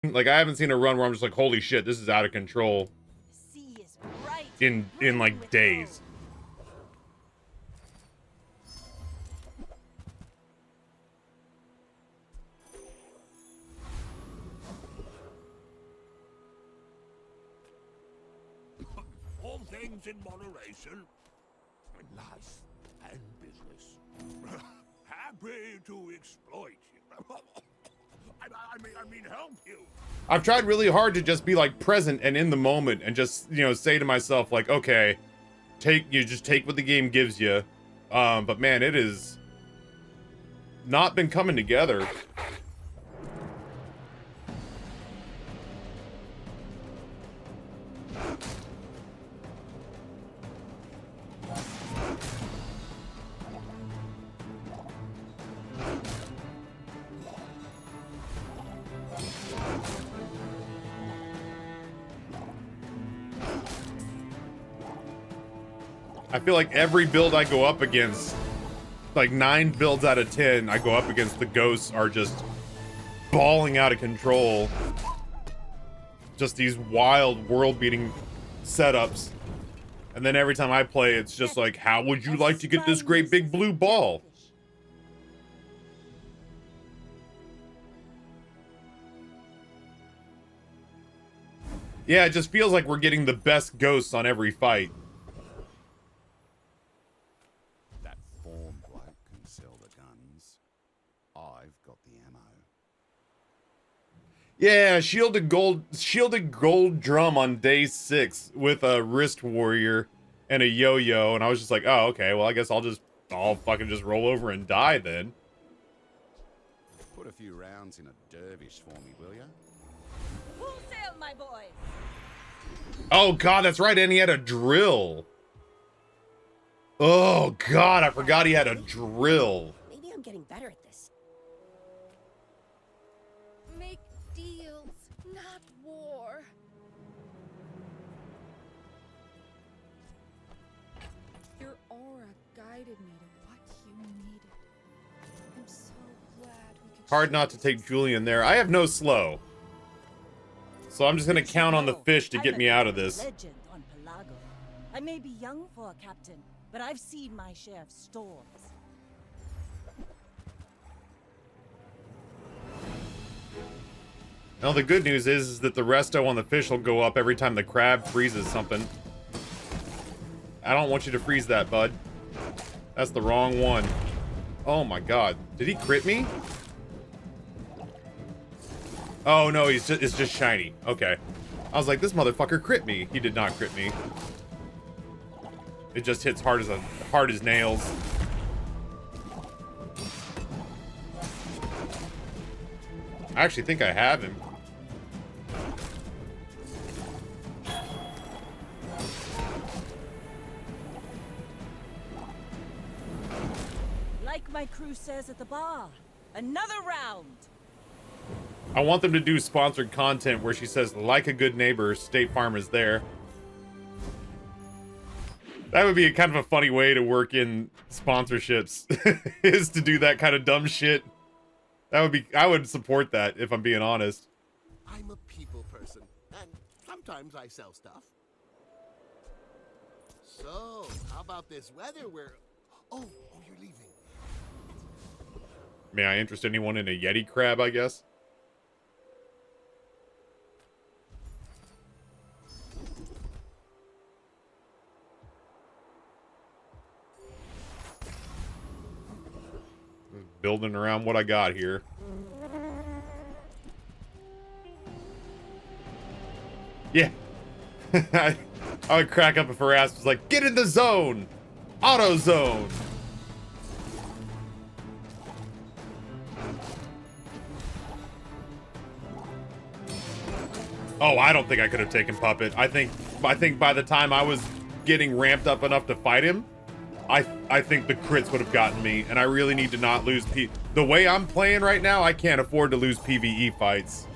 Like, I haven't seen a run where I'm just like, holy shit, this is out of control in like days. All things in moderation. Life and business. Happy to exploit you. I mean, help you. I've tried really hard to just be like present and in the moment and just, you know, say to myself like, okay, just take what the game gives you. But man, it is not been coming together. I feel like every build I go up against, like 9 builds out of 10, I go up against, the ghosts are just balling out of control. Just these wild world-beating setups. And then every time I play, it's just like, how would you like to get this great big blue ball? Yeah, it just feels like we're getting the best ghosts on every fight. That form bloke can sell the guns. I've got the ammo. Yeah, shielded gold drum on day 6 with a wrist warrior and a yo-yo, and I was just like, oh, okay, well, I guess I'll fucking just roll over and die then. Put a few rounds in a dervish for me, will ya? Wholesale, my boy. Oh god, that's right, and he had a drill. Oh god, I forgot he had a drill. Maybe I'm getting better at this. Make deals, not war. Your aura guided me to what you needed. I'm so glad we could. Hard not to take Julian there. I have no slow. So I'm just gonna count on the fish to get me out of this. Legend on Pelago. I may be young for a captain, but I've seen my share of storms. Now the good news is that the resto on the fish will go up every time the crab freezes something. I don't want you to freeze that, bud. That's the wrong one. Oh my god. Did he crit me? Oh no, it's just shiny. Okay. I was like, this motherfucker crit me. He did not crit me. It just hits hard as nails. I actually think I have him. Like my crew says at the bar, another round. I want them to do sponsored content where she says, like a good neighbor, State Farm is there. That would be a kind of a funny way to work in sponsorships, is to do that kind of dumb shit. That would be, I would support that, if I'm being honest. I'm a people person, and sometimes I sell stuff. So, how about this weather where... Oh, you're leaving. May I interest anyone in a Yeti crab, I guess? Building around what I got here. Yeah. I would crack up if her ass was like, get in the zone! Auto zone! Oh, I don't think I could have taken Puppet. I think by the time I was getting ramped up enough to fight him, I think the crits would have gotten me, and I really need to not lose the way I'm playing right now, I can't afford to lose PvE fights.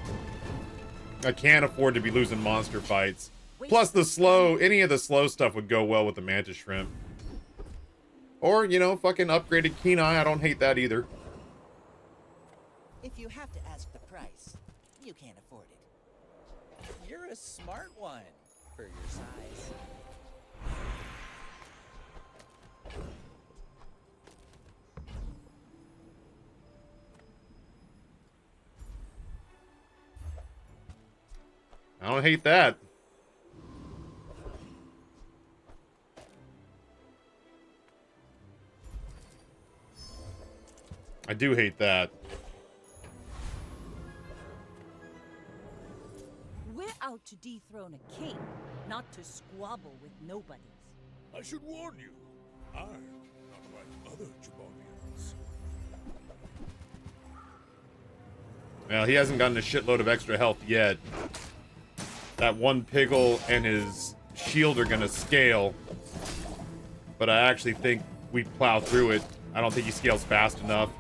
I can't afford to be losing monster fights. Plus the slow, any of the slow stuff would go well with the Mantis Shrimp. Or, you know, fucking upgraded Keen Eye, I don't hate that either. If you have to ask the price, you can't afford it. You're a smart one for your size. I don't hate that. I do hate that. We're out to dethrone a king, not to squabble with nobodies. I should warn you, I'm not like other Jabonians. Well, he hasn't gotten a shitload of extra health yet. That one Piggle and his shield are gonna scale. But I actually think we plow through it. I don't think he scales fast enough.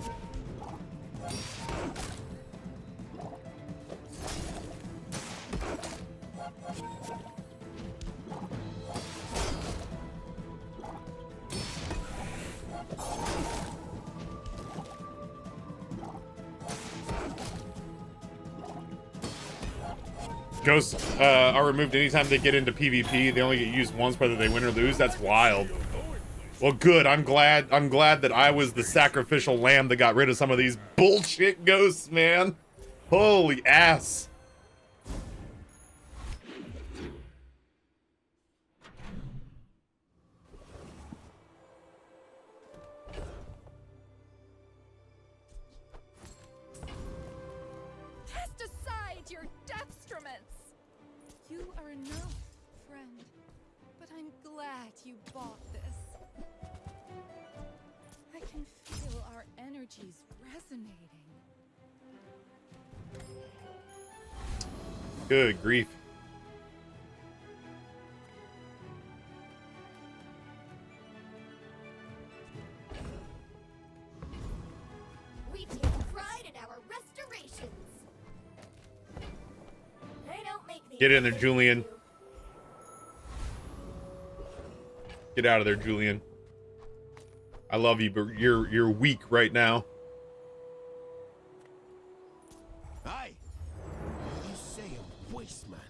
Ghosts are removed anytime they get into PvP. They only get used once whether they win or lose. That's wild. Well, good. I'm glad that I was the sacrificial lamb that got rid of some of these bullshit ghosts, man. Holy ass. Cast aside your destruments. You are enough, friend. But I'm glad you bought this. I can feel our energies resonating. Good grief. We take pride in our restorations. They don't make the Get in there, Julian. Get out of there, Julian. I love you, but you're weak right now. Aye. You say a waste man.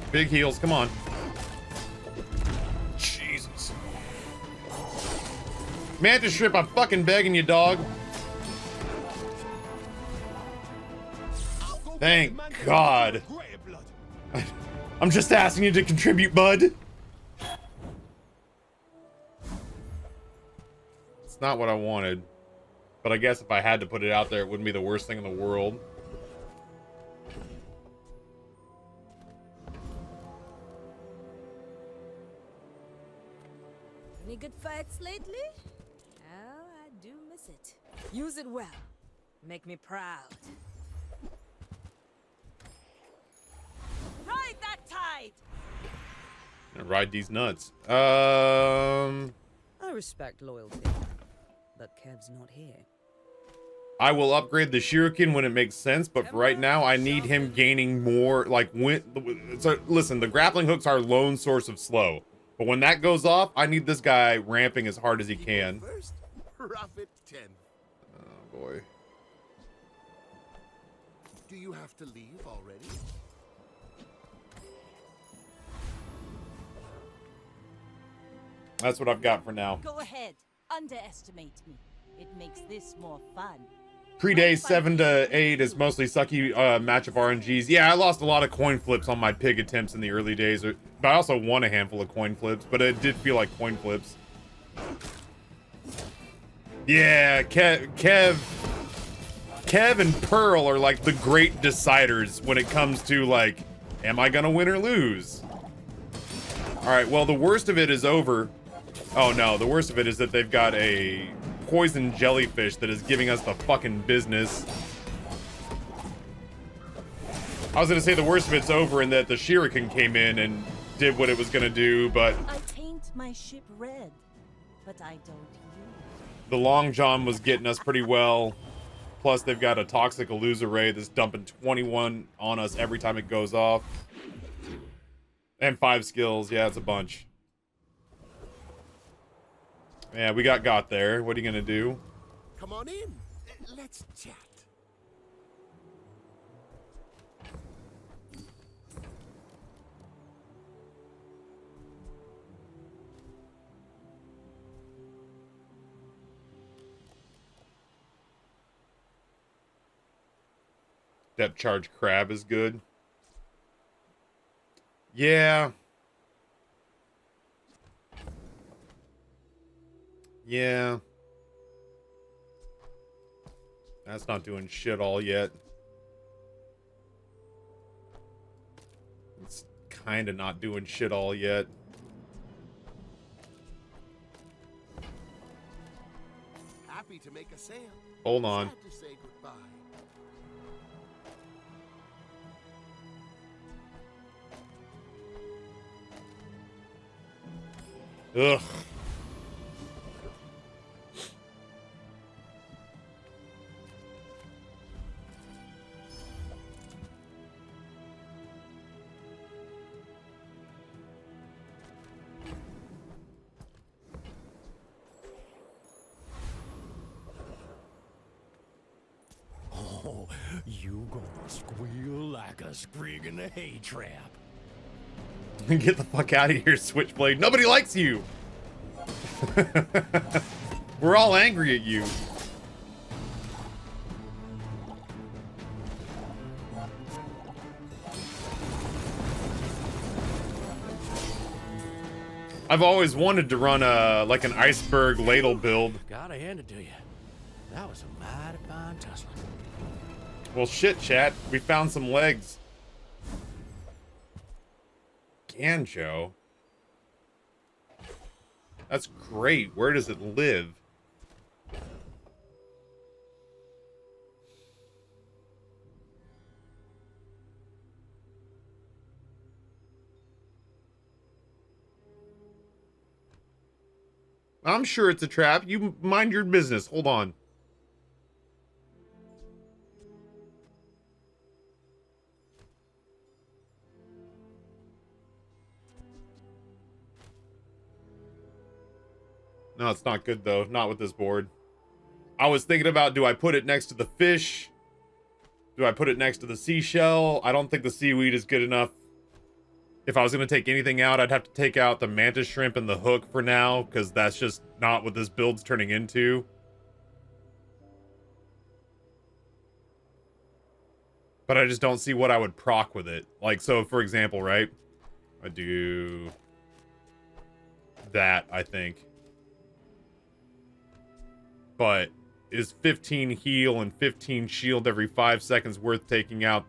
Big heals, come on. Jesus. Mantis Strip, I'm fucking begging you, dog. Thank God. I'm just asking you to contribute, bud. It's not what I wanted. But I guess if I had to put it out there, it wouldn't be the worst thing in the world. Any good fights lately? Oh, I do miss it. Use it well. Make me proud. Ride that tide! Gonna ride these nuts. I respect loyalty, but Kev's not here. I will upgrade the Shuriken when it makes sense, but for right now, I need him gaining more, like, so, listen, the grappling hooks are lone source of slow. But when that goes off, I need this guy ramping as hard as he can. First, rough it 10. Oh, boy. Do you have to leave already? That's what I've got for now. Go ahead. Underestimate me. It makes this more fun. Pre-day 7 to 8 is mostly sucky matchup RNGs. Yeah, I lost a lot of coin flips on my pig attempts in the early days. But I also won a handful of coin flips, but it did feel like coin flips. Yeah, Kev and Pearl are like the great deciders when it comes to, like, am I gonna win or lose? Alright, well, the worst of it is over. Oh no, the worst of it is that they've got a poison jellyfish that is giving us the fucking business. I was gonna say the worst of it's over and that the Shuriken came in and did what it was gonna do, but... I paint my ship red, but I don't use. The Long John was getting us pretty well. Plus, they've got a toxic illusory that's dumping 21 on us every time it goes off. And 5 skills. Yeah, it's a bunch. Yeah, we got there. What are you gonna do? Come on in. Let's chat. Depth charge crab is good. Yeah. Yeah. That's not doing shit all yet. It's kind of not doing shit all yet. Happy to make a sale. Hold on. Sad to say goodbye. Ugh. Oh, you gonna squeal like a sprig in a hay trap. Get the fuck out of here, Switchblade. Nobody likes you. We're all angry at you. I've always wanted to run a like an iceberg ladle build. Gotta hand it to you. That was a mighty fine tussle. Well, shit, chat. We found some legs. Ganjo. That's great. Where does it live? I'm sure it's a trap. You mind your business. Hold on. No, it's not good, though. Not with this board. I was thinking about, do I put it next to the fish? Do I put it next to the seashell? I don't think the seaweed is good enough. If I was going to take anything out, I'd have to take out the mantis shrimp and the hook for now, because that's just not what this build's turning into. But I just don't see what I would proc with it. Like, so, for example, right? I do that, I think. But is 15 heal and 15 shield every 5 seconds worth taking out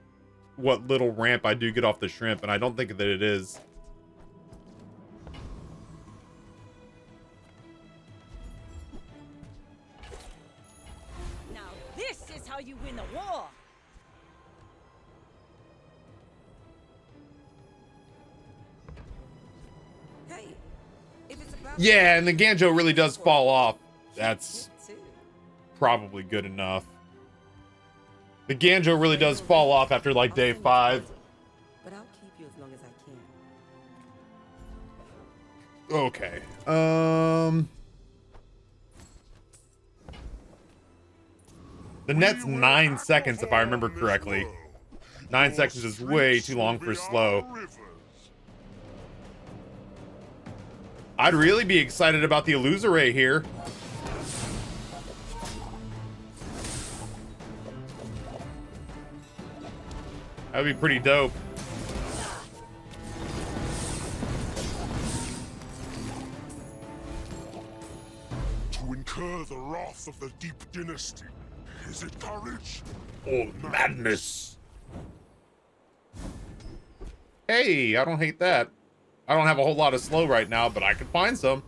what little ramp I do get off the shrimp? And I don't think that it is. Now this is how you win a war. Hey, if it's about Yeah, and the Ganjo really does fall off. That's probably good enough. The Ganjo really does fall off after like day 5. But I'll keep you as long as I can. Okay. The net's 9 seconds if I remember correctly. 9 seconds is way too long for slow. I'd really be excited about the illusory here. That'd be pretty dope. To incur the wrath of the Deep Dynasty. Is it courage? Or madness? Hey, I don't hate that. I don't have a whole lot of slow right now, but I could find some.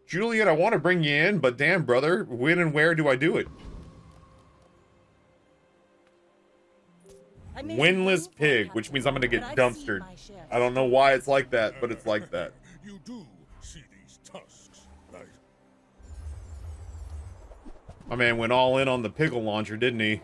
Juliet, I want to bring you in, but damn, brother, when and where do I do it? I may may be Winless young for a pig, which captain, means I'm gonna get but I've seen dumpstered. my share of I don't know why it's like that, but it's like that. You do see these tusks, right? My man went all in on the pickle launcher, didn't he?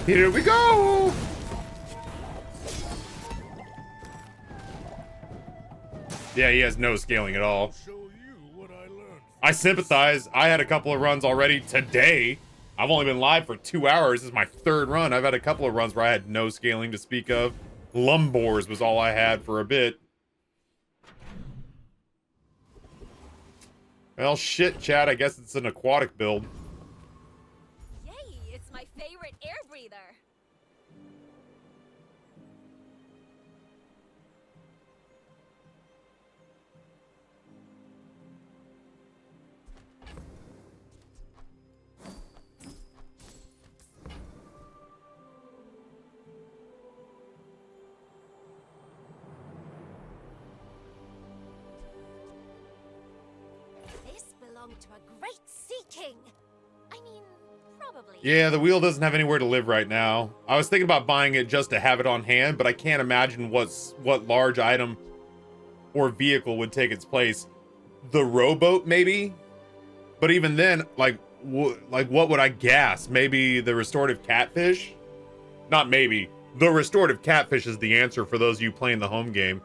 Here we go! Yeah, he has no scaling at all. Show you what I learned. I sympathize. I had a couple of runs already today. I've only been live for 2 hours. This is my third run. I've had a couple of runs where I had no scaling to speak of. Lumbors was all I had for a bit. Well, shit, Chad. I guess it's an aquatic build. Yay, it's my favorite air breather. This belonged to a great sea king. I mean, probably. Yeah, the wheel doesn't have anywhere to live right now. I was thinking about buying it just to have it on hand, but I can't imagine what large item or vehicle would take its place. The rowboat, maybe? But even then, like what would I gas? Maybe the restorative catfish? Not maybe. The restorative catfish is the answer for those of you playing the home game.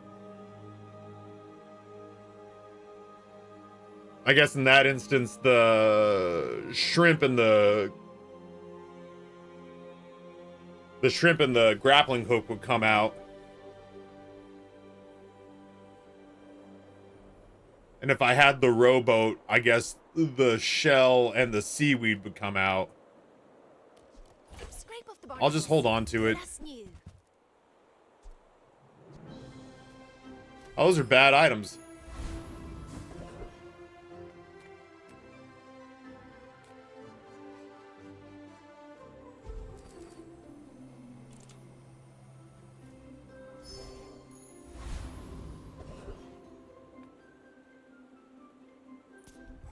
I guess in that instance, the shrimp and the grappling hook would come out. And if I had the rowboat, I guess the shell and the seaweed would come out. Scrape off the I'll just hold on to it. That's new. Oh, those are bad items.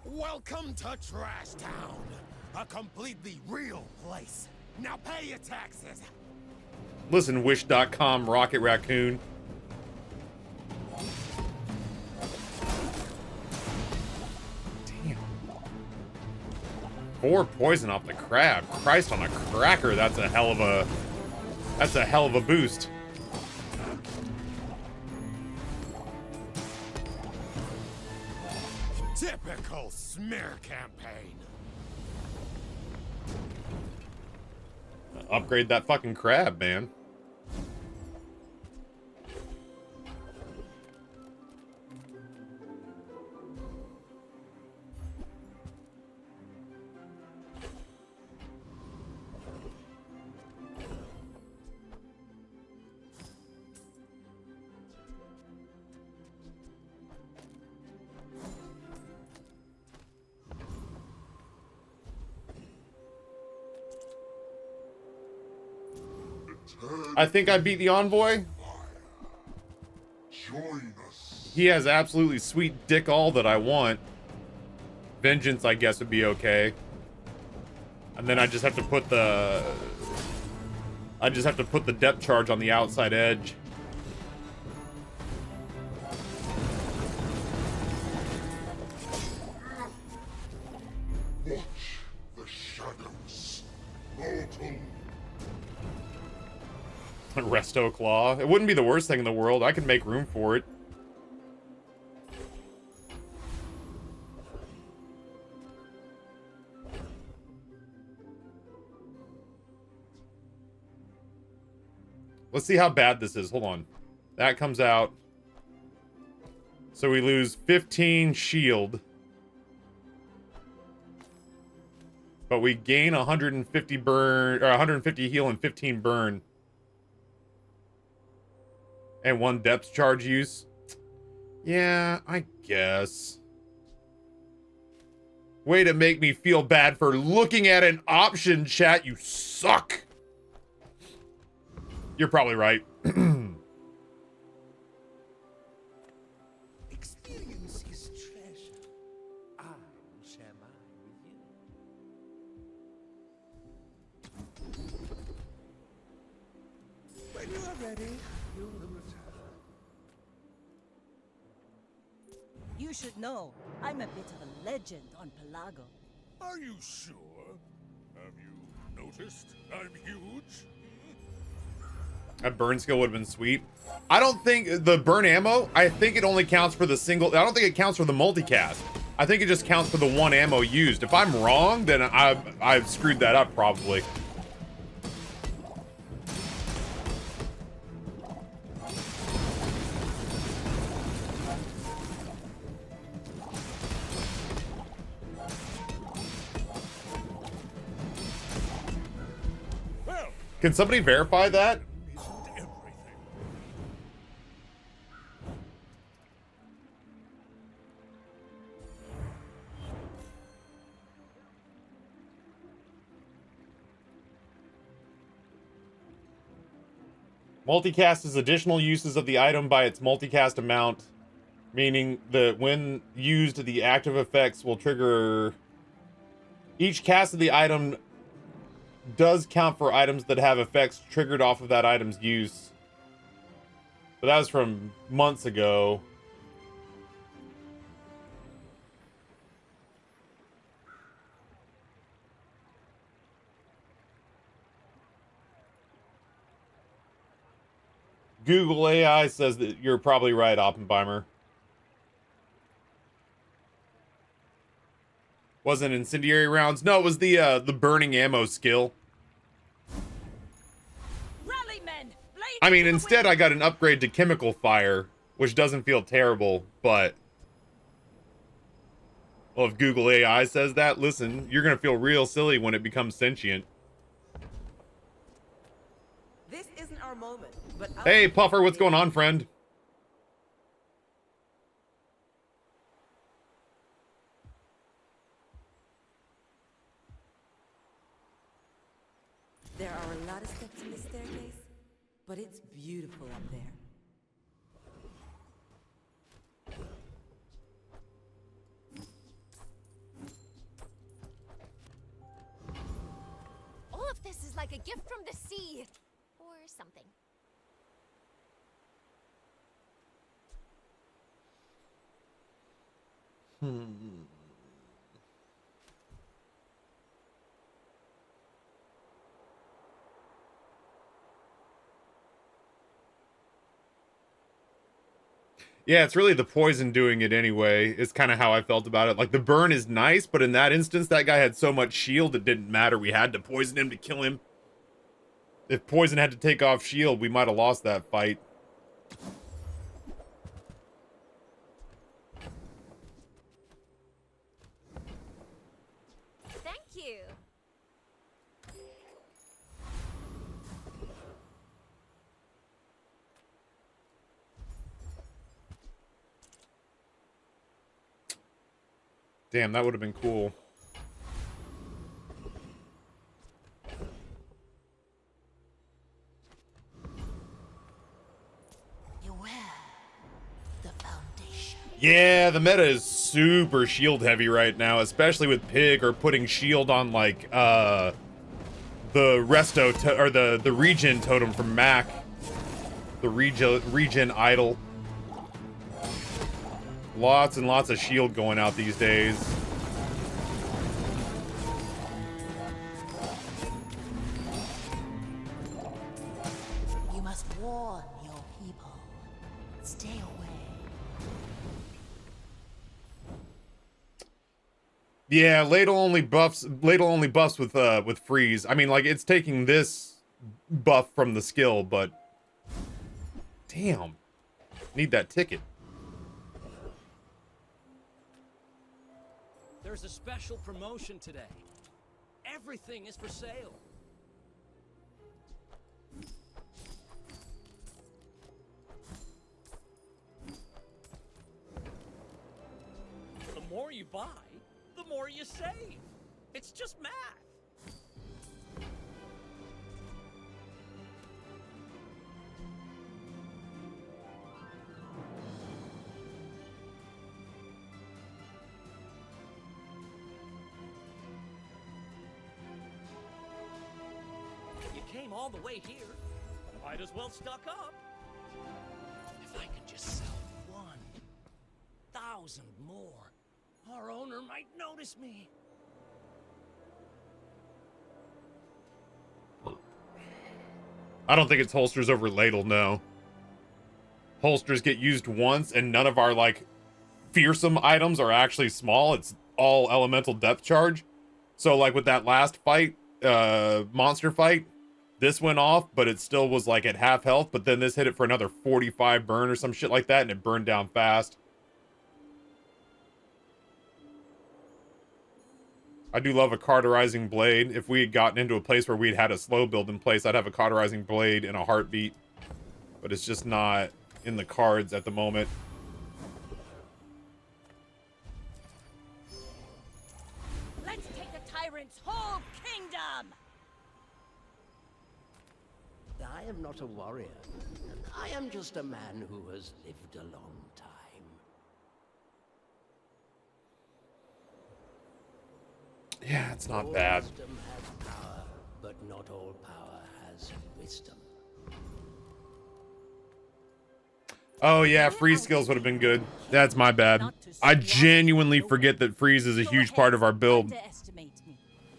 Welcome to Trash Town, a completely real place. Now pay your taxes. Listen, Wish.com, Rocket Raccoon. Damn. 4 poison off the crab. Christ on a cracker, that's a hell of a boost. Typical smear campaign. Upgrade that fucking crab, man. I think I beat the envoy. Join us. He has absolutely sweet dick all that I want. Vengeance, I guess, would be okay. And then I just have to put the depth charge on the outside edge. Watch the shadows. Mortal. Resto Claw. It wouldn't be the worst thing in the world. I could make room for it. Let's see how bad this is. Hold on. That comes out. So we lose 15 shield. But we gain 150 burn, or 150 heal and 15 burn. And 1 depth charge use. Yeah, I guess. Way to make me feel bad for looking at an option, chat. You suck. You're probably right. Experience is treasure. I will share mine with you. When you are ready, you will return. You should know, I'm a bit of a legend on Pelago. Are you sure? Have you noticed I'm huge? That burn skill would have been sweet. I don't think the burn ammo, I think it only counts for the single. I don't think it counts for the multicast. I think it just counts for the one ammo used. If I'm wrong, then I've screwed that up probably. Well, Can somebody verify that? isn't everything. Multicast is additional uses of the item by its multicast amount, meaning that when used, the active effects will trigger. Each cast of the item does count for items that have effects triggered off of that item's use. But that was from months ago. Google AI says that you're probably right, Oppenheimer. Wasn't incendiary rounds. No, it was the burning ammo skill. Rally, men! Blade I mean, to the instead wind! I got an upgrade to chemical fire, which doesn't feel terrible, but well, if Google AI says that, listen, you're gonna feel real silly when it becomes sentient. This isn't our moment, but Hey, Puffer, what's going on, friend? There are a lot of steps in this staircase, but it's beautiful up there. All of this is like a gift from the sea. Or something. Yeah, it's really the poison doing it anyway, is kind of how I felt about it. Like, the burn is nice, but in that instance, that guy had so much shield, it didn't matter. We had to poison him to kill him. If poison had to take off shield, we might have lost that fight. Thank you. Damn, that would have been cool. Beware the foundation. Yeah, the meta is super shield heavy right now, especially with Pig or putting shield on like the resto or the regen totem from Mac. The regen idol. Lots and lots of shield going out these days. You must warn your people. Stay away. Yeah, ladle only buffs with freeze. I mean, like, it's taking this buff from the skill, but damn. Need that ticket. There's a special promotion today. Everything is for sale. The more you buy, the more you save. It's just math. came all the way here. Might as well stock up. If I could just sell 1,000 more, our owner might notice me. I don't think it's holsters over ladle, no. Holsters get used once, and none of our, like, fearsome items are actually small. It's all elemental depth charge. So, like, with that last fight, monster fight, this went off, but it still was, like, at half health, but then this hit it for another 45 burn or some shit like that, and it burned down fast. I do love a cauterizing blade. If we had gotten into a place where we'd had a slow build in place, I'd have a cauterizing blade in a heartbeat. But it's just not in the cards at the moment. Let's take the tyrant's whole kingdom! I am not a warrior. I am just a man who has lived a long time. Yeah, it's not bad. Wisdom has power, but not all power has wisdom. Oh yeah, freeze skills would have been good. That's my bad. I genuinely forget that freeze is a huge part of our build.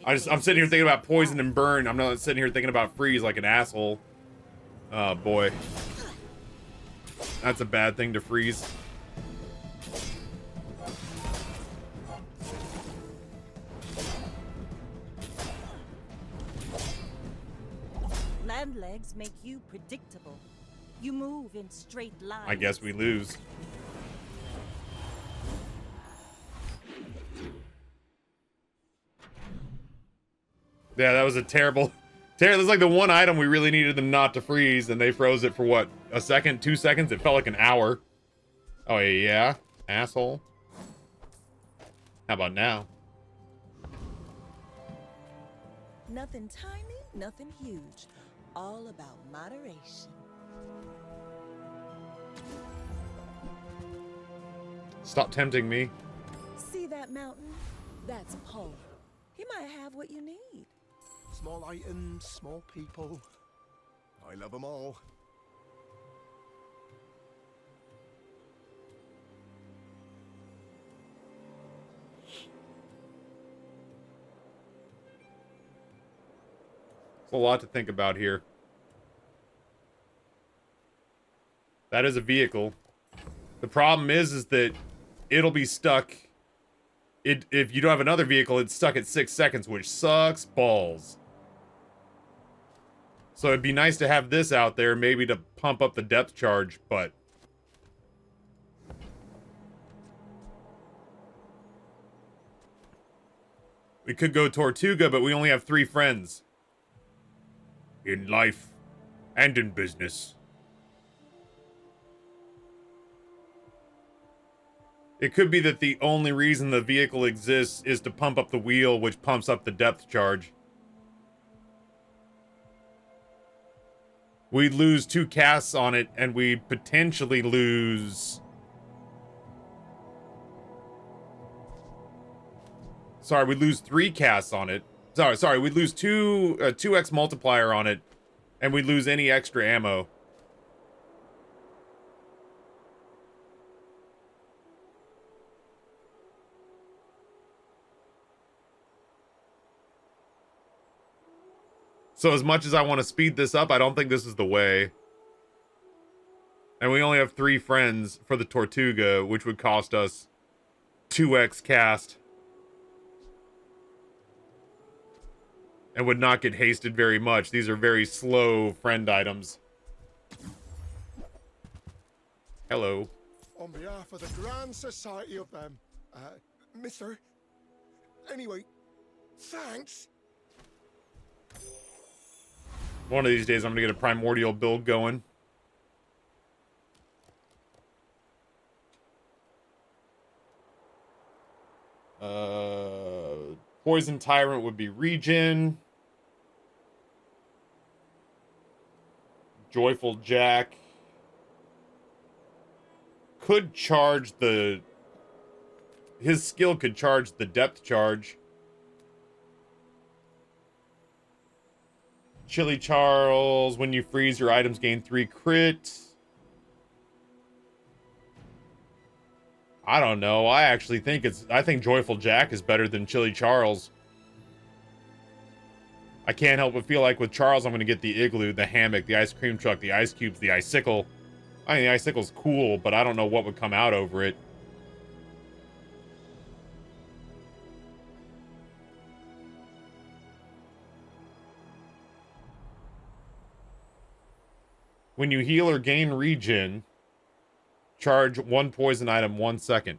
I'm sitting here thinking about poison and burn. I'm not sitting here thinking about freeze like an asshole. Oh boy. That's a bad thing to freeze. Land legs make you predictable. You move in straight lines. I guess we lose. Yeah, that was a terrible... This is like the one item we really needed them not to freeze, and they froze it for what? A second? 2 seconds? It felt like an hour. Oh, yeah? Asshole. How about now? Nothing tiny, nothing huge. All about moderation. Stop tempting me. See that mountain? That's Paul. He might have what you need. Small items, small people. I love them all. It's a lot to think about here. That is a vehicle. The problem is that it'll be stuck. If you don't have another vehicle, it's stuck at 6 seconds, which sucks balls. So it'd be nice to have this out there, maybe to pump up the depth charge, but... We could go Tortuga, but we only have 3 friends. In life and in business. It could be that the only reason the vehicle exists is to pump up the wheel, which pumps up the depth charge. We'd lose 2 casts on it, and we'd potentially lose... Sorry, we'd lose 3 casts on it. Sorry, we'd lose 2x multiplier on it, and we'd lose any extra ammo. So as much as I want to speed this up, I don't think this is the way. And we only have 3 friends for the Tortuga, which would cost us 2x cast. And would not get hasted very much. These are very slow friend items. Hello. On behalf of the Grand Society of them, Mister. Anyway, thanks. One of these days, I'm gonna get a primordial build going. Poison Tyrant would be regen. Joyful Jack could charge the... His skill could charge the depth charge. Chili Charles, when you freeze, your items gain 3 crit. I don't know. I think Joyful Jack is better than Chili Charles. I can't help but feel like with Charles, I'm going to get the igloo, the hammock, the ice cream truck, the ice cubes, the icicle. I mean, the icicle's cool, but I don't know what would come out over it. When you heal or gain regen, charge 1 poison item 1 second.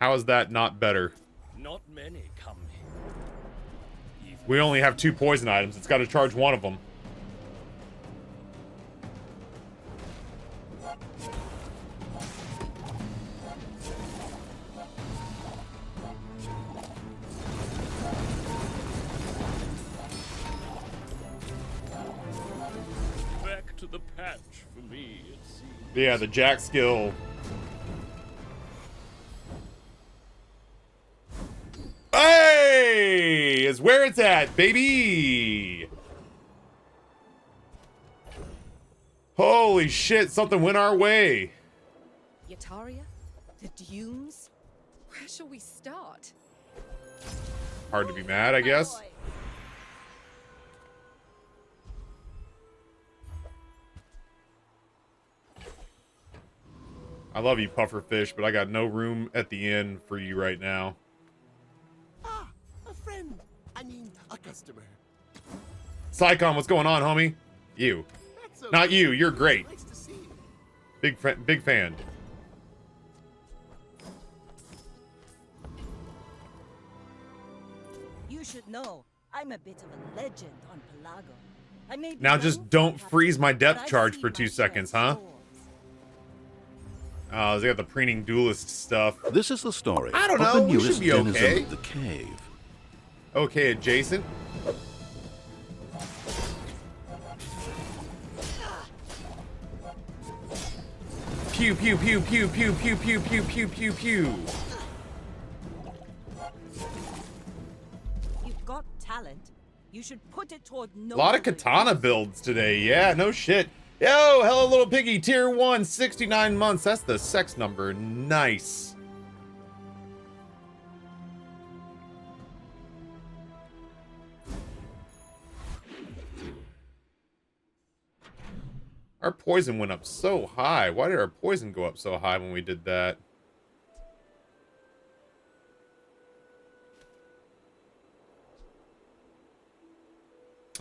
How is that not better? Not many come here. We only have 2 poison items. It's got to charge 1 of them. Back to the patch for me, it seems. Yeah, the Jack skill. Hey! Is where it's at, baby! Holy shit, something went our way. Yataria? The dunes? Where shall we start? Hard to be mad, I guess. I love you, pufferfish, but I got no room at the inn for you right now. Ah, a friend. I mean, a customer. Psycon, what's going on, homie? You. That's okay. Not you, you're great. Nice to see you. Big fan. You should know, I'm a bit of a legend on Pelago. I may be Now young just for a don't captain, freeze my but depth I've charge seen for my 2 share of seconds, huh? storms. Oh, they got the preening duelist stuff. This is the story. I don't of know, the we newest should be denizen okay. of the cave. Okay, adjacent. Pew pew pew pew pew pew pew pew pew pew pew. You've got talent. You should put it toward A lot of noble katana builds today. Yeah, no shit. Yo, hello little piggy, tier 1, 69 months. That's the sex number. Nice. Our poison went up so high. Why did our poison go up so high when we did that?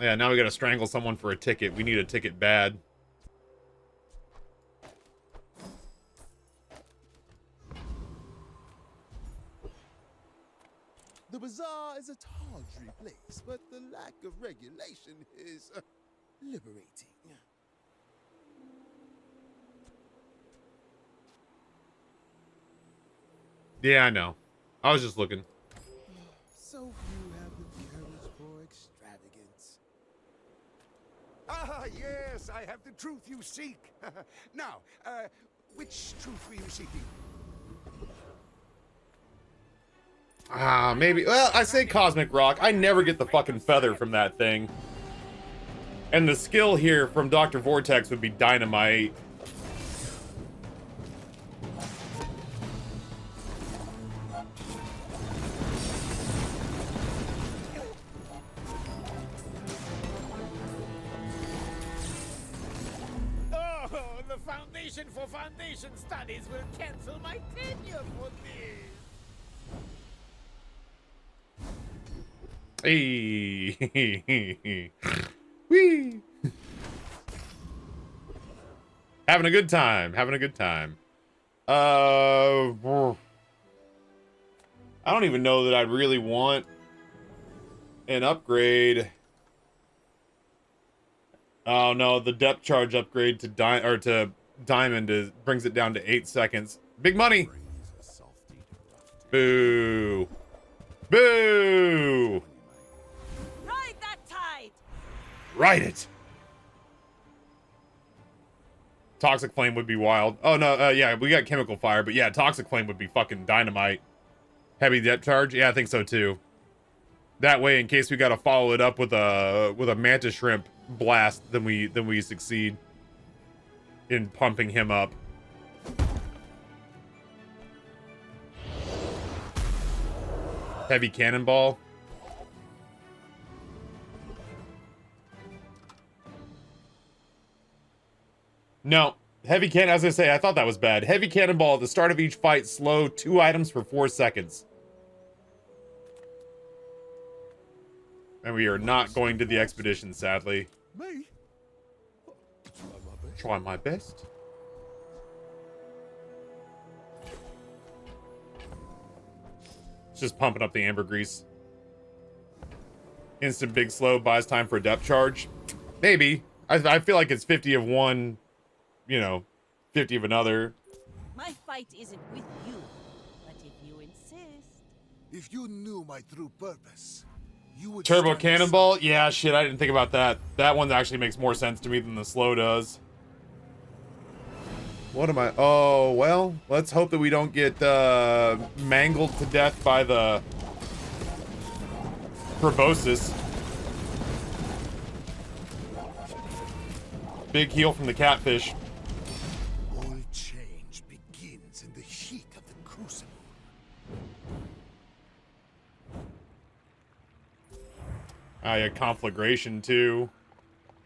Yeah, now we gotta strangle someone for a ticket. We need a ticket bad. The Bazaar is a tawdry place, but the lack of regulation is liberating. Yeah, I know. I was just looking. So few have the courage for extravagance. Ah, yes, I have the truth you seek. Now, which truth were you seeking? Ah, maybe. Well, I say Cosmic Rock. I never get the fucking feather from that thing. And the skill here from Dr. Vortex would be Dynamite. Oh, the Foundation for Foundation Studies will cancel my tenure for this. Hey. Whee. Having a good time. Having a good time. I don't even know that I'd really want an upgrade. Oh no, the depth charge upgrade to diamond brings it down to 8 seconds. Big money. Boo. Boo. Ride that tide. Ride it. Toxic Flame would be wild. Oh no, yeah, we got Chemical Fire, but yeah, Toxic Flame would be fucking dynamite. Heavy depth charge? Yeah, I think so too. That way, in case we got to follow it up with a mantis shrimp blast, then we succeed in pumping him up. Heavy cannonball. No, heavy cannon. As I say, I thought that was bad. Heavy cannonball at the start of each fight. Slow 2 items for 4 seconds. And we are not going to the expedition, sadly. Me? Try my best. It's just pumping up the ambergris. Instant big slow buys time for a depth charge. Maybe. I feel like it's 50 of one, you know, 50 of another. My fight isn't with you, but if you insist. If you knew my true purpose, you would... Turbo cannonball? Yeah, shit, I didn't think about that. That one actually makes more sense to me than the slow does. What am I? Oh, well, let's hope that we don't get mangled to death by the proboscis. Big heal from the catfish. All change begins in the heat of the crucible. Ah, yeah, conflagration too.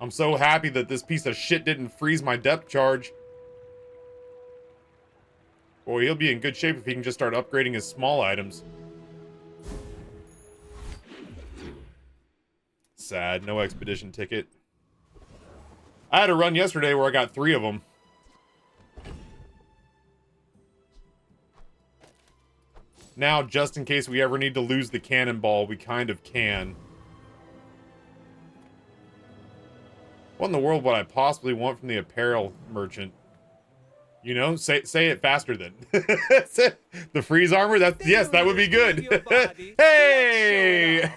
I'm so happy that this piece of shit didn't freeze my depth charge. Boy, he'll be in good shape if he can just start upgrading his small items. Sad, no expedition ticket. I had a run yesterday where I got 3 of them. Now, just in case we ever need to lose the cannonball, we kind of can. What in the world would I possibly want from the apparel merchant? You know, say it faster then. The freeze armor? Yes, that would be good. Hey!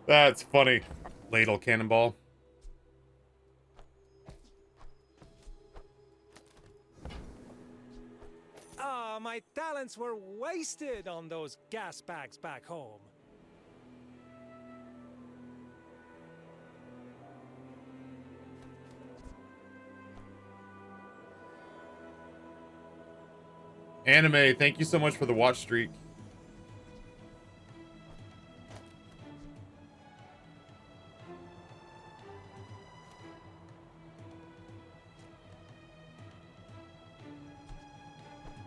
That's funny. Ladle cannonball. Ah, my talents were wasted on those gas bags back home. Anime, thank you so much for the watch streak.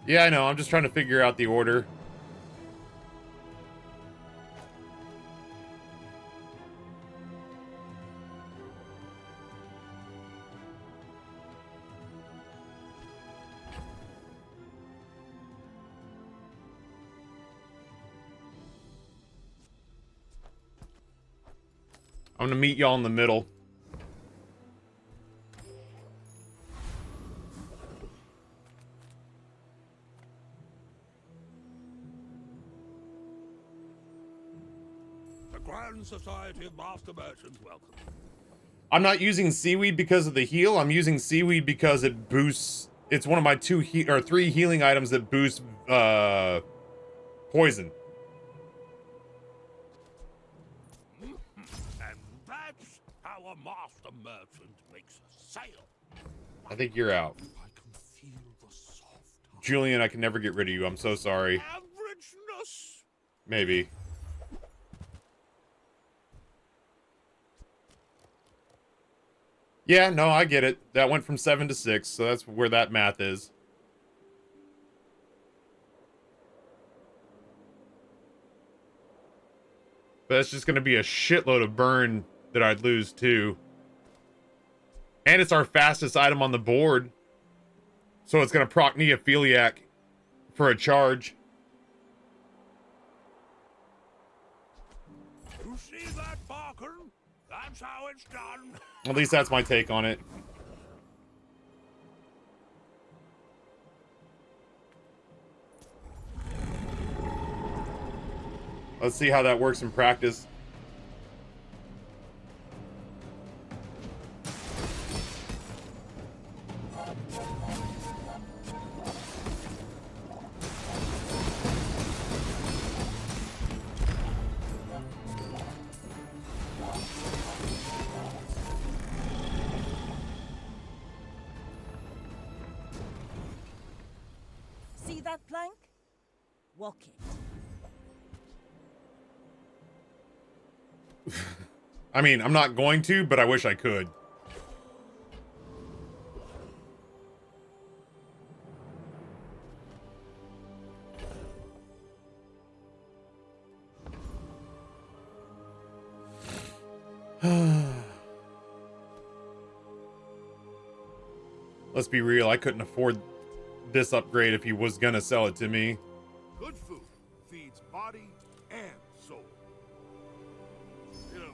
Yeah, I know. I'm just trying to figure out the order. I'm gonna meet y'all in the middle. The Grand Society of Master Merchants welcome. I'm not using seaweed because of the heal. I'm using seaweed because it boosts. It's one of my 3 healing items that boost poison. And that's how a Master Merchant makes a sale. I think you're out. I can feel the soft Julian, I can never get rid of you. I'm so sorry. averageness. Maybe. Yeah, no, I get it. That went from 7 to 6, so that's where that math is. But that's just going to be a shitload of burn that I'd lose, too. And it's our fastest item on the board. So it's going to proc Neophiliac for a charge. You see that, Barker? That's how it's done. At least that's my take on it. Let's see how that works in practice. See that plank? Walk it. I mean, I'm not going to, but I wish I could. Let's be real, I couldn't afford this upgrade if he was gonna sell it to me. Good food feeds body and soul. You know,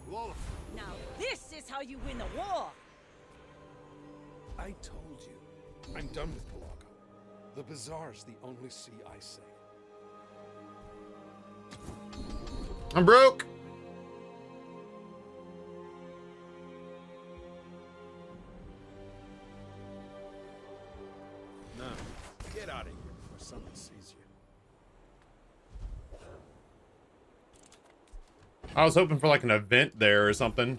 with all the Now this is how you win a war! I told you, I'm done with Pelago. The Bazaar's the only sea I sail. I'm broke! No, get out of here before someone sees you. I was hoping for like an event there or something.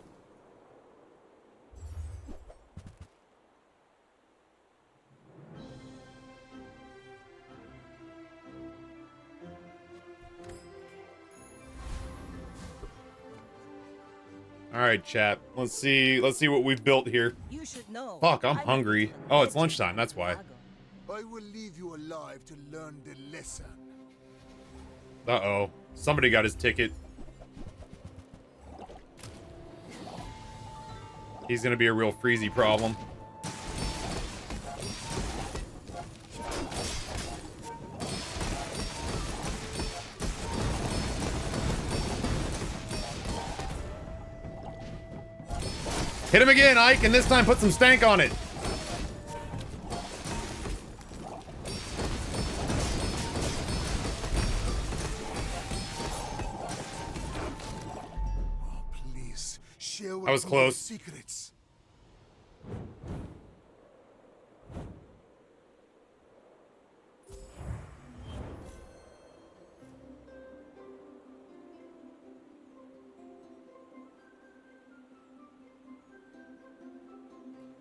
All right, chat. Let's see what we've built here. You should know. Fuck, I'm hungry. Oh, it's lunchtime. That's why. I will leave you alive to learn the lesson. Uh-oh. Somebody got his ticket. He's gonna be a real freezy problem. Hit him again, Ike, and this time put some stank on it. Please, share with I was me close. your secrets.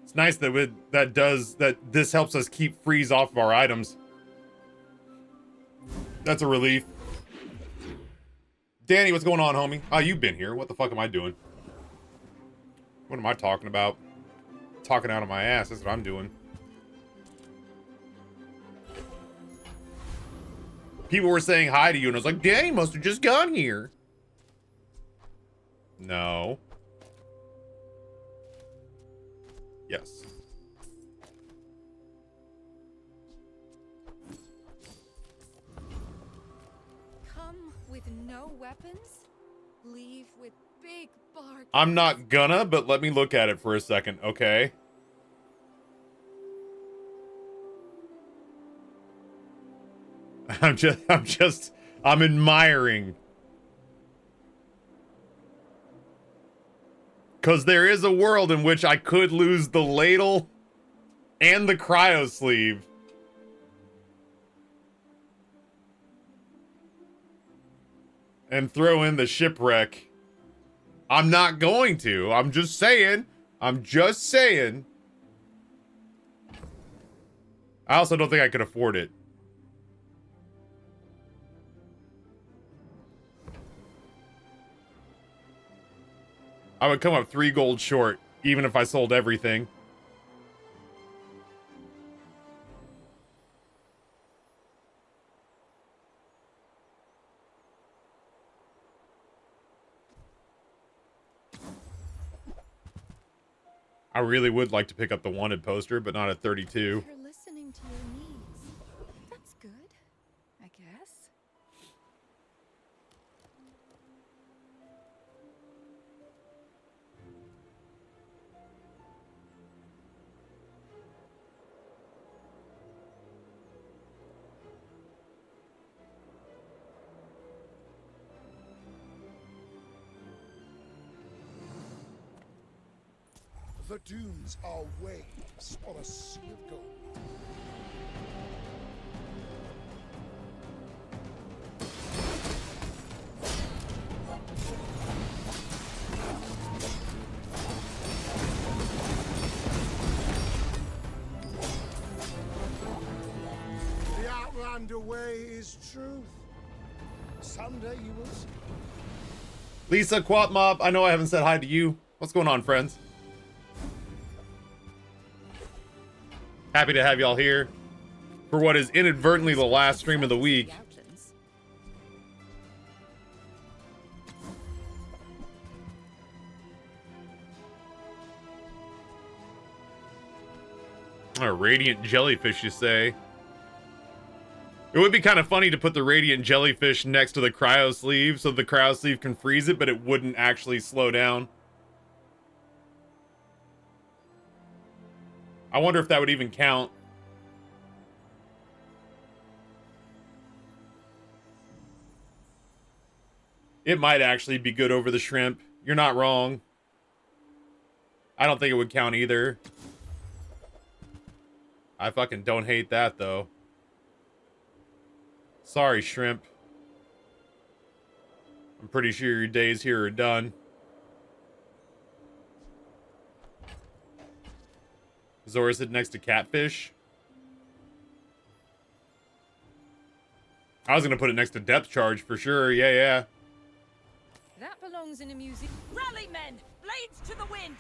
It's nice that this helps us keep freeze off of our items. That's a relief. Danny, what's going on, homie? Oh, you've been here. What the fuck am I doing? What am I talking about? Talking out of my ass. That's what I'm doing. People were saying hi to you, and I was like, Danny must have just gone here. No. Yes. Come with no weapons, leave with big bargains. I'm not gonna, but let me look at it for a second, okay? I'm admiring. Because there is a world in which I could lose the ladle and the cryosleeve. And throw in the shipwreck. I'm not going to. I'm just saying. I'm just saying. I also don't think I could afford it. I would come up 3 gold short, even if I sold everything. I really would like to pick up the wanted poster, but not at 32. You're listening to your needs. That's good, I guess. The dunes are waves on a sea of gold. and a way is truth. Someday you will see. Lisa Quat Mob, I know I haven't said hi to you. What's going on, friends? Happy to have y'all here for what is inadvertently the last stream of the week. A radiant jellyfish, you say? It would be kind of funny to put the radiant jellyfish next to the Cryosleeve so the Cryosleeve can freeze it, but it wouldn't actually slow down. I wonder if that would even count. It might actually be good over the shrimp. You're not wrong. I don't think it would count either. I fucking don't hate that, though. Sorry, shrimp. I'm pretty sure your days here are done. Zora said next to catfish. I was gonna put it next to depth charge for sure. Yeah. That belongs in a museum. Rally, men! Blades to the wind!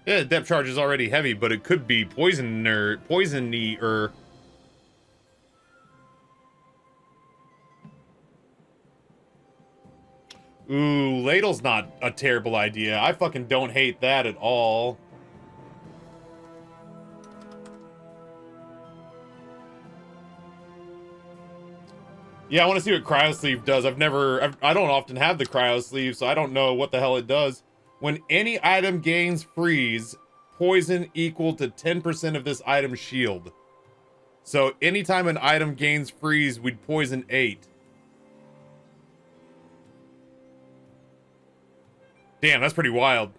Yeah, the depth charge is already heavy, but it could be poisony-er. Ooh, ladle's not a terrible idea. I fucking don't hate that at all. Yeah, I want to see what Cryosleeve does. I don't often have the Cryosleeve, so I don't know what the hell it does. When any item gains freeze, poison equal to 10% of this item's shield. So anytime an item gains freeze, we'd poison 8. Damn, that's pretty wild.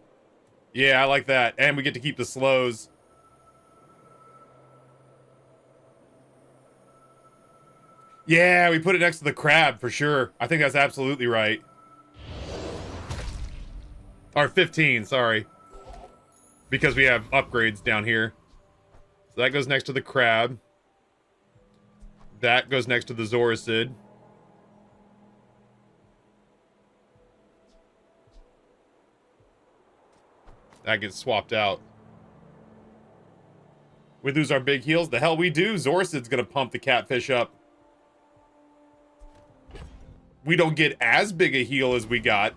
Yeah, I like that. And we get to keep the slows. Yeah, we put it next to the crab for sure. I think that's absolutely right. Or 15, sorry. Because we have upgrades down here. So that goes next to the crab. That goes next to the Zoracid. That gets swapped out. We lose our big heals? The hell we do. Zoracid's gonna pump the catfish up. We don't get as big a heal as we got.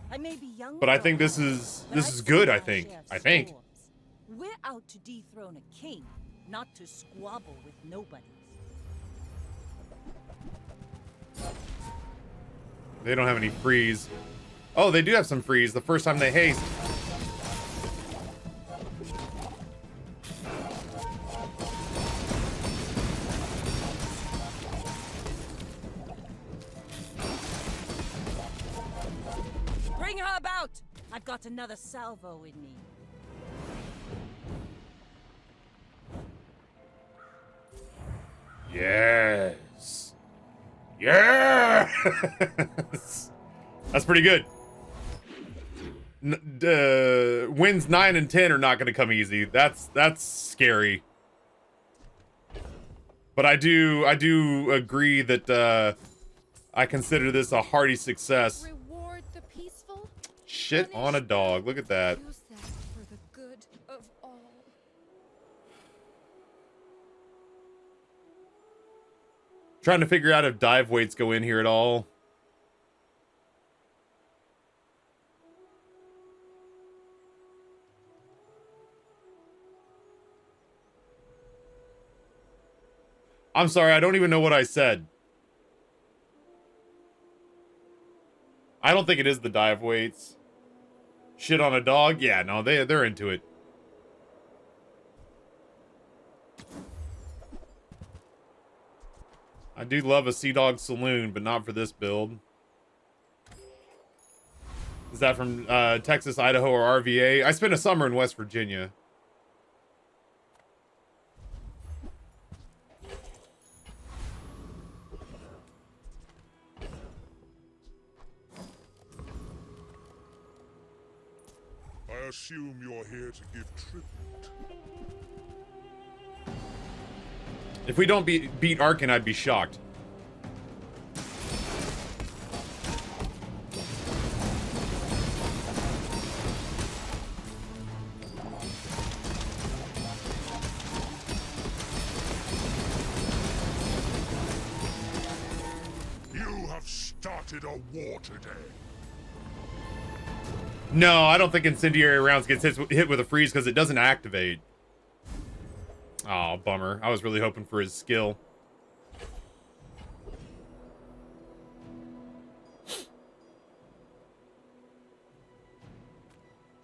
I may be young, But I think this is good, I think. We're out to dethrone a king, not to squabble with nobody. They don't have any freeze. Oh, they do have some freeze the first time they haste. Bring her about! I've got another salvo in me. Yes. Yes. That's pretty good. Wins 9 and 10 are not going to come easy. That's scary. But I do agree that I consider this a hearty success. Reward the peaceful. Shit on a dog. Look at that. Use that for the good of all. Trying to figure out if dive weights go in here at all. I'm sorry, I don't even know what I said. I don't think it is the dive weights. Shit on a dog? Yeah, no, they're into it. I do love a Sea Dog Saloon, but not for this build. Is that from Texas, Idaho, or RVA? I spent a summer in West Virginia. I assume you're here to give tribute. If we don't beat Arkin, I'd be shocked. You have started a war today. No, I don't think incendiary rounds gets hit with a freeze because it doesn't activate. Oh, bummer. I was really hoping for his skill.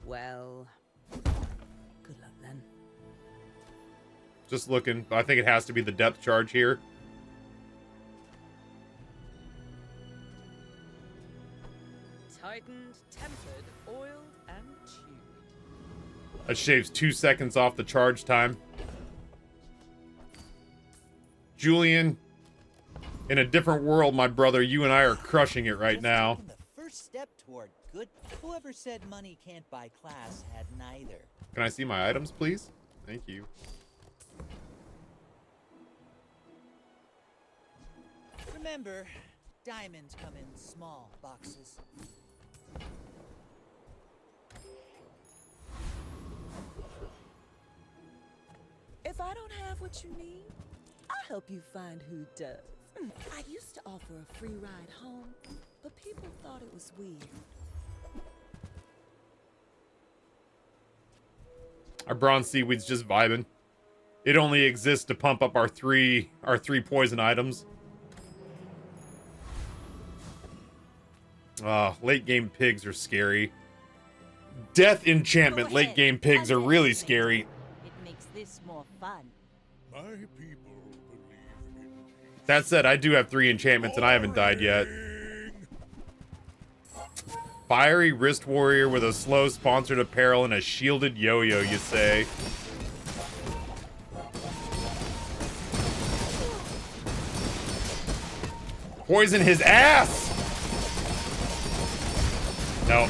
Well, good luck then. Just looking. I think it has to be the depth charge here. Tightened, tempered, oiled, and tubed. That shaves 2 seconds off the charge time. Julian, in a different world, my brother, you and I are crushing it right now. The first step toward good. Whoever said money can't buy class had neither. Can I see my items, please? Thank you. Remember, diamonds come in small boxes. If I don't have what you need, I'll help you find who does. I used to offer a free ride home, but people thought it was weird. Our bronze seaweed's just vibing. It only exists to pump up our three poison items. Late game pigs are scary. Death enchantment late game pigs are really scary. It makes this more fun. My people believe in That said, I do have 3 enchantments and I haven't died yet. Fiery wrist warrior with a slow sponsored apparel and a shielded yo-yo, you say? Poison his ass! No,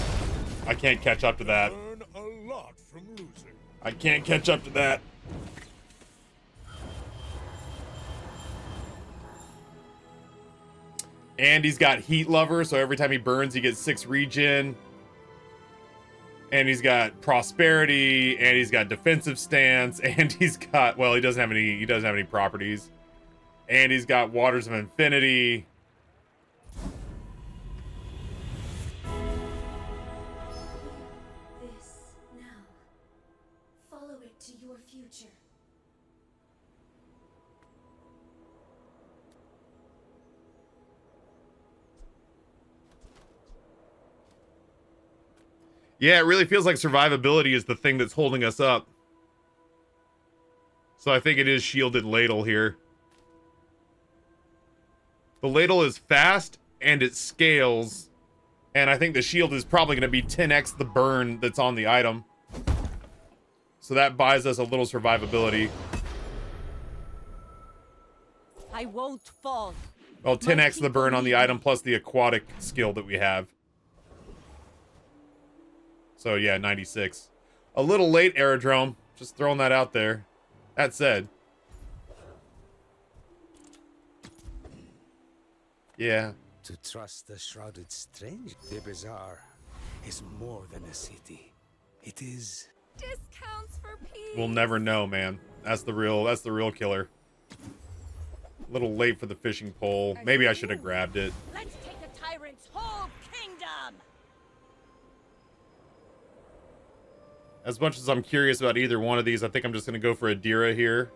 I can't catch up to that. learn a lot from losing. I can't catch up to that. And he's got Heat Lover, so every time he burns, he gets 6 regen. And he's got Prosperity, and he's got Defensive Stance, and he's got, well, he doesn't have any properties. And he's got Waters of Infinity. This now. Follow it to your future. Yeah, it really feels like survivability is the thing that's holding us up. So I think it is shielded ladle here. The ladle is fast and it scales. And I think the shield is probably going to be 10x the burn that's on the item. So that buys us a little survivability. I won't fall. Well, 10x the burn on the item plus the aquatic skill that we have. So yeah, 96. A little late, Aerodrome. Just throwing that out there. That said. Yeah. To trust the shrouded stranger. The Bazaar is more than a city. It is... Discounts for peace. We'll never know, man. That's the real killer. A little late for the fishing pole. Maybe I should have grabbed it. Let's take a tyrant's whole kingdom. As much as I'm curious about either one of these, I think I'm just going to go for Adira here.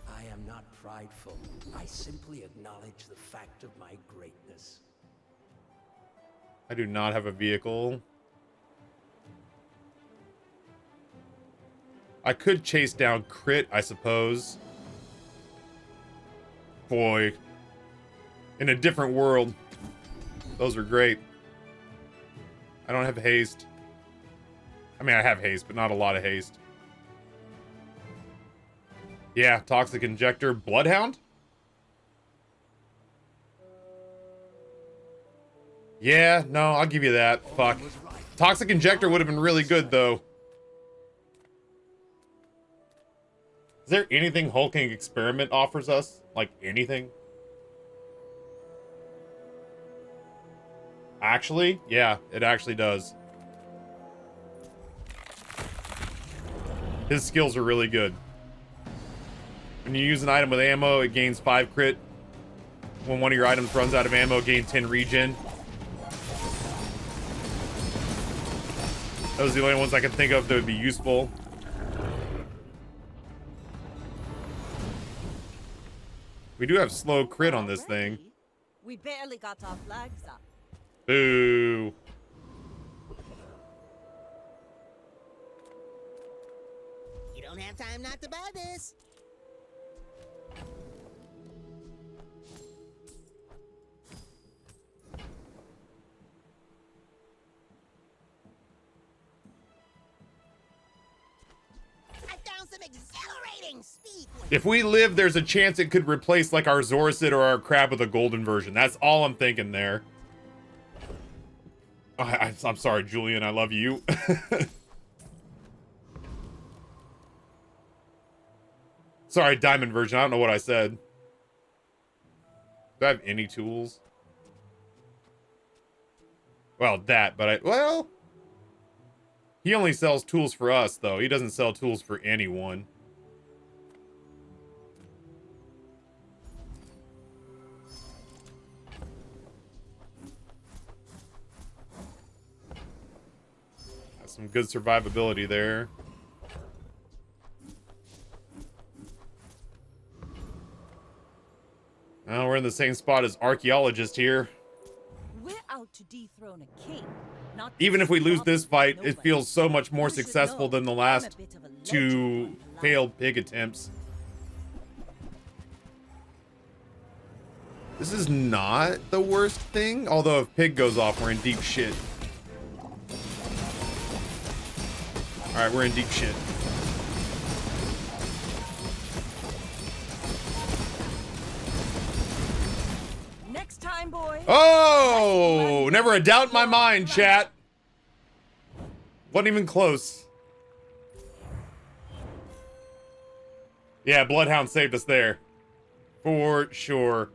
I am not prideful. I simply acknowledge the fact of my greatness. I do not have a vehicle. I could chase down Crit, I suppose. boy. In a different world. Those are great. I don't have haste. I mean, I have haste, but not a lot of haste. Yeah, Toxic Injector. Bloodhound? Yeah, no, I'll give you that. Fuck. Toxic Injector would have been really good, though. Is there anything Hulking Experiment offers us? Like, anything? Actually? Yeah, it actually does. His skills are really good. When you use an item with ammo, it gains 5 crit. When one of your items runs out of ammo, gain 10 regen. Those are the only ones I can think of that would be useful. We do have slow crit on this thing. We barely got our flags up. Boo. You don't have time not to buy this. I found some exhilarating speed. If we live, there's a chance it could replace like our Zorcid or our Crab with a golden version. That's all I'm thinking there. I'm sorry, Julian. I love you. Sorry, diamond version. I don't know what I said. Do I have any tools? Well, that, but well... He only sells tools for us, though. He doesn't sell tools for anyone. Some good survivability there. Well, we're in the same spot as archaeologist here. We're out to dethrone a king. Not Even if we lose this fight, it feels so much more successful than the last 2 failed pig attempts. This is not the worst thing, although if pig goes off, we're in deep shit. Alright, we're in deep shit. Next time, boys. Oh! Never a doubt in my mind, chat. Wasn't even close. Yeah, Bloodhound saved us there. For sure.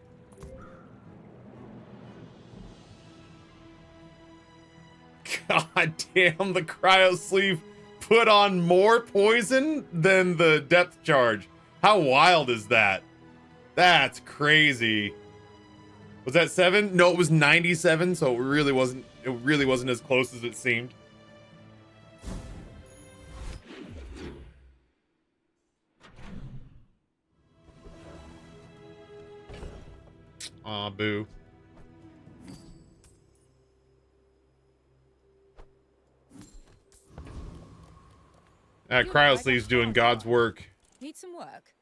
God damn, the Cryosleeve put on more poison than the depth charge. How wild is that? That's crazy. Was that 7? No, it was 97, so it really wasn't as close as it seemed. Aw, boo. Cryosleeve's doing God's work. Need some work.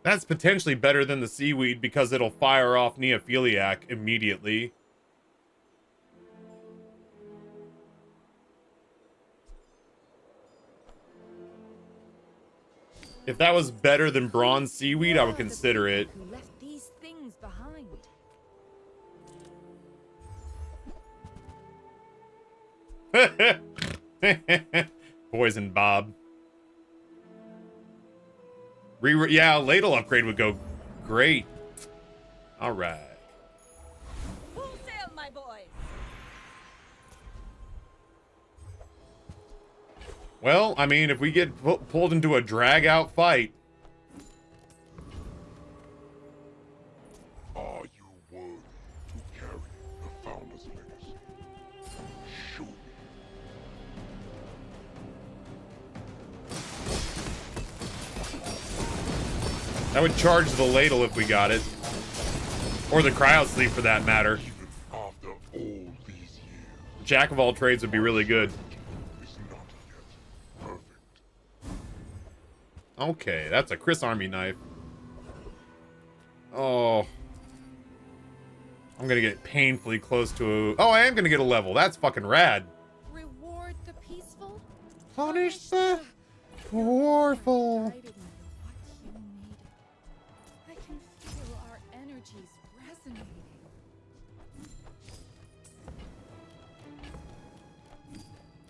That's potentially better than the seaweed because it'll fire off Neophiliac immediately. If that was better than bronze seaweed, I would consider it. Who left these things behind? Poison Bob. Yeah, a ladle upgrade would go great. All right. Full sail, my boys. Well, I mean, if we get pulled into a drag-out fight. Are you worthy to carry the Founder's legacy? Shoot. That would charge the ladle if we got it. Or the Cryosleeve for that matter. Jack of all trades would be really good. Okay, that's a Chris Army knife. Oh. I'm gonna get painfully close to a... Oh, I am gonna get a level. That's fucking rad. Reward the peaceful, punish the warful. I can feel our energies resonating.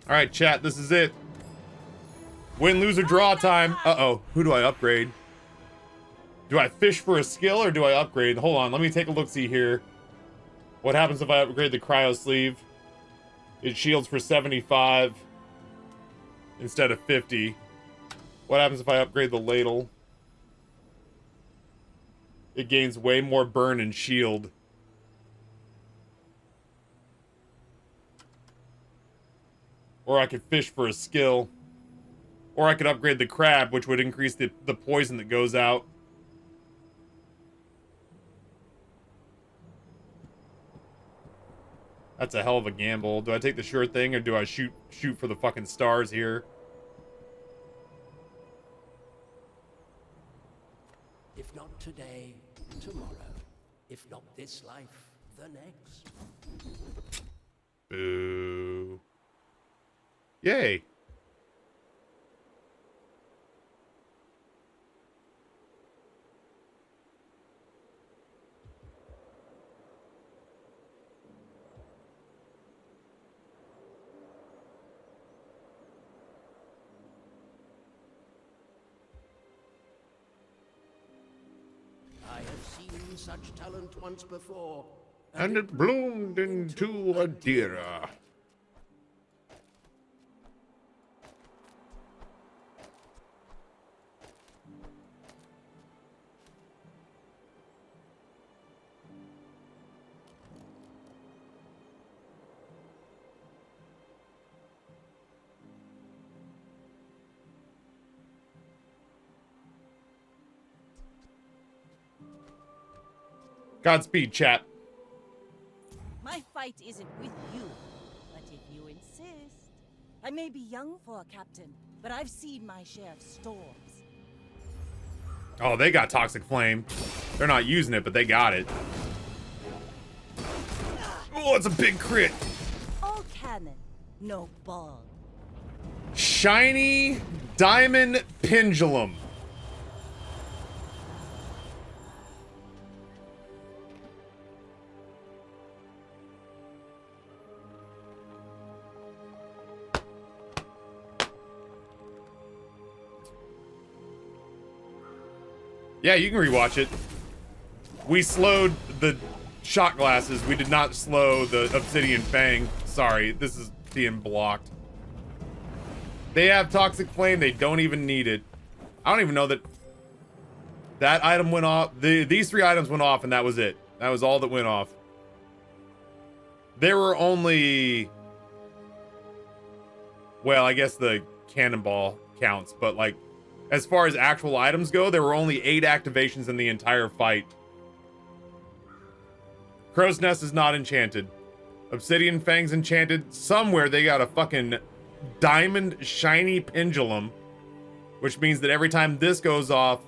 All right, chat, this is it. Win, lose, or draw time. Uh-oh, who do I upgrade? Do I fish for a skill or do I upgrade? Hold on, let me take a look-see here. What happens if I upgrade the Cryosleeve? It shields for 75 instead of 50. What happens if I upgrade the ladle? It gains way more burn and shield. Or I could fish for a skill. Or I could upgrade the crab, which would increase the poison that goes out. That's a hell of a gamble. Do I take the sure thing or do I shoot for the fucking stars here? If not today, tomorrow. If not this life, the next. Boo. Yay. I have seen such talent once before. And it bloomed into a deer. Godspeed, chat. My fight isn't with you, but if you insist. I may be young for a captain, but I've seen my share of storms. Oh, they got Toxic Flame. They're not using it, but they got it. Oh, it's a big crit. All cannon, no ball. Shiny Diamond Pendulum. Yeah, you can rewatch it. We slowed the shot glasses. We did not slow the Obsidian Fang. Sorry, this is being blocked. They have Toxic Flame. They don't even need it. I don't even know that that item went off. These three items went off, and that was it. That was all that went off. There were only... Well, I guess the cannonball counts, but like... As far as actual items go, there were only 8 activations in the entire fight. Crow's Nest is not enchanted. Obsidian Fang's enchanted. Somewhere they got a fucking diamond shiny pendulum, which means that every time this goes off,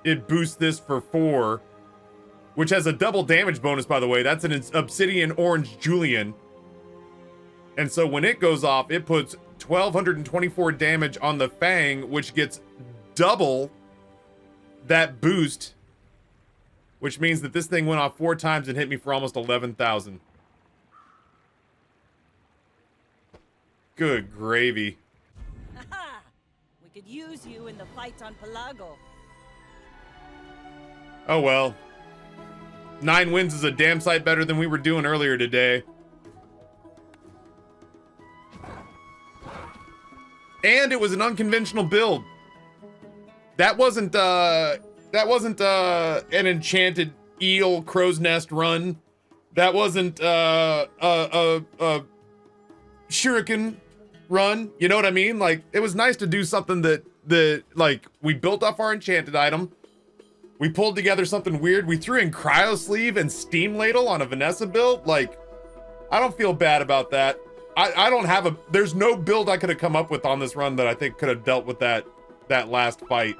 it boosts this for 4, which has a double damage bonus, by the way. That's an Obsidian Orange Julian. And so when it goes off, it puts 1,224 damage on the Fang, which gets double that boost, which means that this thing went off 4 times and hit me for almost 11,000. Good gravy. Haha! We could use you in the fight on Pelago. Oh well. 9 wins is a damn sight better than we were doing earlier today. And it was an unconventional build. That wasn't an enchanted eel crow's nest run. That wasn't a shuriken run. You know what I mean? Like, it was nice to do something that like, we built up our enchanted item. We pulled together something weird. We threw in Cryosleeve and Steam Ladle on a Vanessa build. Like, I don't feel bad about that. I don't have there's no build I could have come up with on this run that I think could have dealt with that last fight.